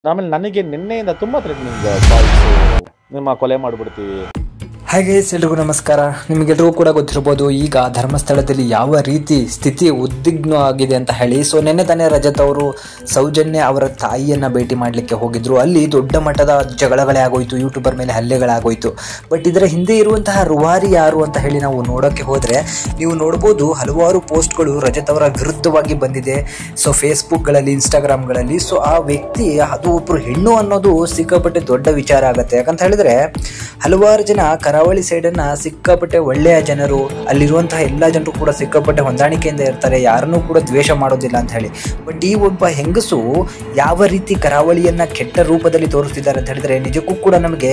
ಆಮೇಲೆ ನನಗೆ ನಿನ್ನೆಯಿಂದ ತುಂಬ ಥ್ರೆಟ್ನಿಂಗ್ ಕಾಲ್ಸು, ನಿಮ್ಮ ಕೊಲೆ ಮಾಡಿಬಿಡ್ತೀವಿ. ಹಾಗೆ ಎಲ್ರಿಗೂ ನಮಸ್ಕಾರ. ನಿಮಗೆಲ್ರಿಗೂ ಕೂಡ ಗೊತ್ತಿರ್ಬೋದು, ಈಗ ಧರ್ಮಸ್ಥಳದಲ್ಲಿ ಯಾವ ರೀತಿ ಸ್ಥಿತಿ ಉದ್ವಿಗ್ನ ಆಗಿದೆ ಅಂತ ಹೇಳಿ. ಸೊ ನಿನ್ನೆ ತಾನೇ ರಜತ್ ಅವರು ಸೌಜನ್ಯ ಅವರ ತಾಯಿಯನ್ನು ಭೇಟಿ ಮಾಡಲಿಕ್ಕೆ ಹೋಗಿದ್ರು. ಅಲ್ಲಿ ದೊಡ್ಡ ಮಟ್ಟದ ಜಗಳಗಳೇ ಆಗೋಯ್ತು, ಯೂಟ್ಯೂಬರ್ ಮೇಲೆ ಹಲ್ಲೆಗಳಾಗೋಯ್ತು. ಬಟ್ ಇದರ ಹಿಂದೆ ಇರುವಂತಹ ರೂವಾರಿ ಯಾರು ಅಂತ ಹೇಳಿ ನಾವು ನೋಡೋಕ್ಕೆ ಹೋದರೆ ನೀವು ನೋಡ್ಬೋದು, ಹಲವಾರು ಪೋಸ್ಟ್ಗಳು ರಜತ್ ಅವರ ವಿರುದ್ಧವಾಗಿ ಬಂದಿದೆ. ಸೊ ಫೇಸ್ಬುಕ್ಗಳಲ್ಲಿ, ಇನ್ಸ್ಟಾಗ್ರಾಮ್ಗಳಲ್ಲಿ. ಸೊ ಆ ವ್ಯಕ್ತಿ ಅದು ಒಬ್ಬರು ಹೆಣ್ಣು ಅನ್ನೋದು ಸಿಕ್ಕಾಪಟ್ಟೆ ದೊಡ್ಡ ವಿಚಾರ ಆಗುತ್ತೆ. ಯಾಕಂತ ಹೇಳಿದ್ರೆ ಹಲವಾರು ಜನ ಕರಾವಳಿ ಸೈಡನ್ನು ಸಿಕ್ಕಾಪಟ್ಟೆ ಒಳ್ಳೆಯ ಜನರು, ಅಲ್ಲಿರುವಂತಹ ಎಲ್ಲ ಜನರು ಕೂಡ ಸಿಕ್ಕಾಪಟ್ಟೆ ಹೊಂದಾಣಿಕೆಯಿಂದ ಇರ್ತಾರೆ, ಯಾರನ್ನೂ ಕೂಡ ದ್ವೇಷ ಮಾಡೋದಿಲ್ಲ ಅಂತ ಹೇಳಿ. ಬಟ್ ಈ ಒಬ್ಬ ಹೆಂಗಸು ಯಾವ ರೀತಿ ಕರಾವಳಿಯನ್ನು ಕೆಟ್ಟ ರೂಪದಲ್ಲಿ ತೋರಿಸ್ತಿದ್ದಾರೆ ಅಂತ ಹೇಳಿದ್ರೆ ನಿಜಕ್ಕೂ ಕೂಡ ನಮಗೆ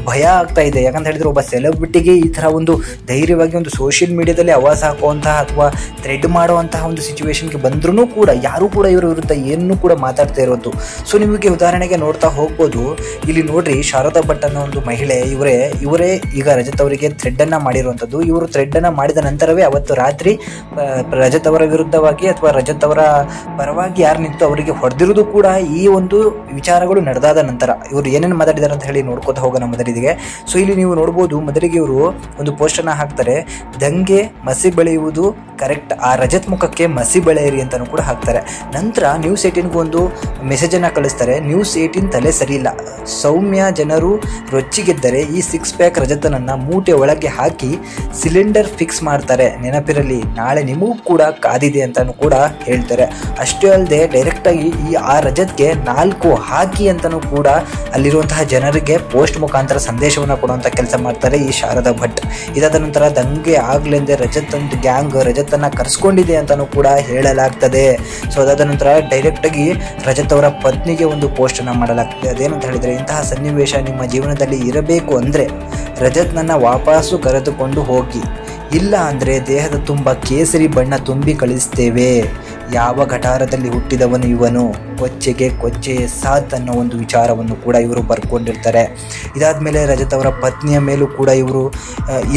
ಭಯ ಆಗ್ತಾ ಇದೆ. ಯಾಕಂತ ಹೇಳಿದ್ರೆ ಒಬ್ಬ ಸೆಲೆಬ್ರಿಟಿಗೆ ಈ ಥರ ಒಂದು ಧೈರ್ಯವಾಗಿ ಒಂದು ಸೋಷಿಯಲ್ ಮೀಡಿಯಾದಲ್ಲಿ ಆವಾಸ ಹಾಕುವಂತಹ ಅಥವಾ ಥ್ರೆಡ್ ಮಾಡುವಂತಹ ಒಂದು ಸಿಚುವೇಶನ್ಗೆ ಬಂದ್ರೂ ಕೂಡ ಯಾರೂ ಕೂಡ ಇವರ ವಿರುದ್ಧ ಏನನ್ನೂ ಕೂಡ ಮಾತಾಡ್ತಾ ಇರೋದು. ಸೊ ನಿಮಗೆ ಉದಾಹರಣೆಗೆ ನೋಡ್ತಾ ಹೋಗ್ಬೋದು, ಇಲ್ಲಿ ನೋಡ್ರಿ, ಶಾರದಾ ಭಟ್ ಅನ್ನೋ ಒಂದು ಮಹಿಳೆ, ಇವರೇ ಈಗ ರಜತ್ ಅವರಿಗೆ ಥ್ರೆಡ್ ಅನ್ನ ಮಾಡಿರುವಂಥದ್ದು. ಇವರು ಥ್ರೆಡ್ ಅನ್ನ ಮಾಡಿದ ನಂತರವೇ ಅವತ್ತು ರಾತ್ರಿ ರಜತ್ ಅವರ ವಿರುದ್ಧವಾಗಿ ಅಥವಾ ರಜತ್ ಅವರ ಪರವಾಗಿ ಯಾರು ನಿಂತು ಅವರಿಗೆ ಹೊಡೆದಿರೋದು ಕೂಡ ಈ ಒಂದು ವಿಚಾರಗಳು ನಡೆದಾದ ನಂತರ. ಇವರು ಏನೇನು ಮಾತಾಡಿದ್ದಾರೆ ಅಂತ ಹೇಳಿ ನೋಡ್ಕೋತಾ ಹೋಗೋಣ ಮೊದಲಿಗೆ. ಸೊ ಇಲ್ಲಿ ನೀವು ನೋಡ್ಬೋದು, ಮೊದಲಿಗೆ ಇವರು ಒಂದು ಪೋಸ್ಟ್ ಅನ್ನ ಹಾಕ್ತಾರೆ, ದಂಗೆ ಮಸಿ ಬೆಳೆಯುವುದು ಕರೆಕ್ಟ್, ಆ ರಜತ್ ಮುಖಕ್ಕೆ ಮಸಿ ಬೆಳೆಯಿರಿ ಅಂತಾನು ಕೂಡ ಹಾಕ್ತಾರೆ. ನಂತರ ನ್ಯೂಸ್ 18ಗೂ ಒಂದು ಮೆಸೇಜ್ ಅನ್ನ ಕಳಿಸ್ತಾರೆ, ನ್ಯೂಸ್ 18 ತಲೆ ಸರಿ ಇಲ್ಲ, ಸೌಮ್ಯ ಜನರು ರೊಚ್ಚಿಗೆದ್ದರೆ ಈ 6 ಪ್ಯಾಕ್ ರಜತನನ್ನ ಮೂಟೆ ಒಳಗೆ ಹಾಕಿ ಸಿಲಿಂಡರ್ ಫಿಕ್ಸ್ ಮಾಡ್ತಾರೆ, ನೆನಪಿರಲಿ, ನಾಳೆ ನಿಮಗೂ ಕೂಡ ಕಾದಿದೆ ಅಂತಾನು ಕೂಡ ಹೇಳ್ತಾರೆ. ಅಷ್ಟೇ ಅಲ್ಲದೆ ಡೈರೆಕ್ಟ್ ಆಗಿ ಆ ರಜತ್ಗೆ 4 ಹಾಕಿ ಅಂತಾನು ಕೂಡ ಅಲ್ಲಿರುವಂತಹ ಜನರಿಗೆ ಪೋಸ್ಟ್ ಮುಖಾಂತರ ಸಂದೇಶವನ್ನು ಕೊಡುವಂತ ಕೆಲಸ ಮಾಡ್ತಾರೆ ಈ ಶಾರದಾ ಭಟ್. ಇದಾದ ನಂತರ ದಂಗೆ ಆಗ್ಲೆಂದೆ ರಜತ್ ಅಂತ ಗ್ಯಾಂಗ್ ರಜತನ್ನ ಕರೆಸ್ಕೊಂಡಿದೆ ಅಂತಾನು ಕೂಡ ಹೇಳಲಾಗ್ತದೆ. ಸೊ ಅದಾದ ನಂತರ ಡೈರೆಕ್ಟ್ ಆಗಿ ರಜತ್ ಅವರ ಪತ್ನಿಗೆ ಒಂದು ಪೋಸ್ಟ್ ಅನ್ನ ಮಾಡಲಾಗ್ತದೆ. ಅದೇನಂತ ಹೇಳಿದ್ರೆ, ಇಂತಹ ಸನ್ನಿವೇಶ ನಿಮ್ಮ ಜೀವನದಲ್ಲಿ ಇರಬೇಕು ಅಂದ್ರೆ ರಜತ್ ನನ್ನ ವಾಪಸ್ಸು ಕರೆದುಕೊಂಡು ಹೋಗಿ, ಇಲ್ಲ ಅಂದರೆ ದೇಹದ ತುಂಬ ಕೇಸರಿ ಬಣ್ಣ ತುಂಬಿ ಕಳಿಸ್ತೇವೆ. ಯಾವ ಗಟಾರದಲ್ಲಿ ಹುಟ್ಟಿದವನು ಇವನು, ಕೊಚ್ಚೆಗೆ ಕೊಚ್ಚೆ ಸಾತ್ ಅನ್ನೋ ಒಂದು ವಿಚಾರವನ್ನು ಕೂಡ ಇವರು ಬರ್ಕೊಂಡಿರ್ತಾರೆ. ಇದಾದಮೇಲೆ ರಜತ್ ಅವರ ಪತ್ನಿಯ ಮೇಲೂ ಕೂಡ ಇವರು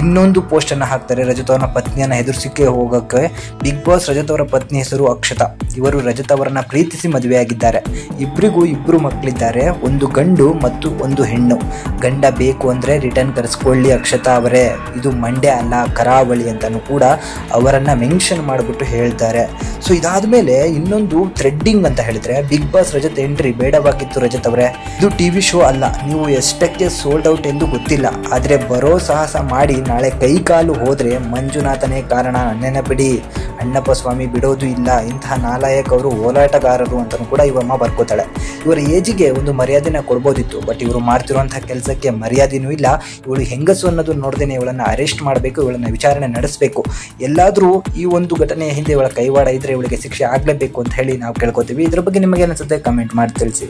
ಇನ್ನೊಂದು ಪೋಸ್ಟನ್ನು ಹಾಕ್ತಾರೆ. ರಜತ್ ಅವರ ಪತ್ನಿಯನ್ನು ಎದುರಿಸಿಕೆ ಹೋಗೋಕ್ಕೆ ಬಿಗ್ ಬಾಸ್ ರಜತ್ ಅವರ ಪತ್ನಿ ಹೆಸರು ಅಕ್ಷತಾ. ಇವರು ರಜತ್ ಅವರನ್ನು ಪ್ರೀತಿಸಿ ಮದುವೆಯಾಗಿದ್ದಾರೆ. ಇಬ್ಬರಿಗೂ 2 ಮಕ್ಕಳಿದ್ದಾರೆ, ಒಂದು ಗಂಡು ಮತ್ತು ಒಂದು ಹೆಣ್ಣು. ಗಂಡ ಬೇಕು ಅಂದರೆ ರಿಟರ್ನ್ ಕರೆಸ್ಕೊಳ್ಳಿ ಅಕ್ಷತಾ ಅವರೇ, ಇದು ಮಂಡ್ಯ ಅಲ್ಲ ಕರಾವಳಿ ಅಂತಾನು ಕೂಡ ಅವರನ್ನು ಮೆನ್ಷನ್ ಮಾಡಿಬಿಟ್ಟು ಹೇಳ್ತಾರೆ. ಸೊ ಇದಾದಮೇಲೆ ಇನ್ನೊಂದು ಥ್ರೆಡ್ಡಿಂಗ್ ಅಂತ ಹೇಳಿದ್ರೆ, ಬಿಗ್ ಬಾಸ್ ರಜತ್ ಎಂಟ್ರಿ ಬೇಡವಾಗಿತ್ತು ರಜತ್ ಅವರೇ, ಇದು ಟಿವಿ ಶೋ ಅಲ್ಲ, ನೀವು ಎಷ್ಟಕ್ಕೆ ಸೋಲ್ಡ್ ಔಟ್ ಎಂದು ಗೊತ್ತಿಲ್ಲ, ಆದರೆ ಬರೋ ಸಾಹಸ ಮಾಡಿ ನಾಳೆ ಕೈ ಕಾಲು ಹೋದ್ರೆ ಮಂಜುನಾಥನೇ ಕಾರಣ, ನೆನಪಿಡಿ, ಅಣ್ಣಪ್ಪ ಸ್ವಾಮಿ ಬಿಡೋದು ಇಲ್ಲ, ಇಂತಹ ನಾಲಾಯಕ್ ಅವರು ಹೋರಾಟಗಾರರು ಅಂತಲೂ ಕೂಡ ಇವಮ್ಮ ಬರ್ಕೋತಾಳೆ. ಇವರ ಏಜಿಗೆ ಒಂದು ಮರ್ಯಾದೆನ ಕೊಡ್ಬೋದಿತ್ತು, ಬಟ್ ಇವರು ಮಾಡ್ತಿರುವಂತಹ ಕೆಲಸಕ್ಕೆ ಮರ್ಯಾದೆನೂ ಇಲ್ಲ. ಇವಳು ಹೆಂಗಸು ಅನ್ನೋದು ನೋಡ್ದೇನೆ ಇವಳನ್ನು ಅರೆಸ್ಟ್ ಮಾಡಬೇಕು, ಇವಳನ್ನ ವಿಚಾರಣೆ ನಡೆಸಬೇಕು. ಎಲ್ಲಾದರೂ ಈ ಒಂದು ಘಟನೆಯ ಹಿಂದೆ ಇವಳ ಕೈವಾಡ ಇದ್ರೆ ಇವಳಿಗೆ ಶಿಕ್ಷೆ ಆಗಲೇಬೇಕು ಅಂತ ಹೇಳಿ ನಾವು ಕೇಳ್ಕೊತೀವಿ. ಇದ್ರ ಬಗ್ಗೆ ನಿಮಗೆ ಅನಿಸುತ್ತೆ ಕಮೆಂಟ್ ಮಾಡಿ ತಿಳಿಸಿ.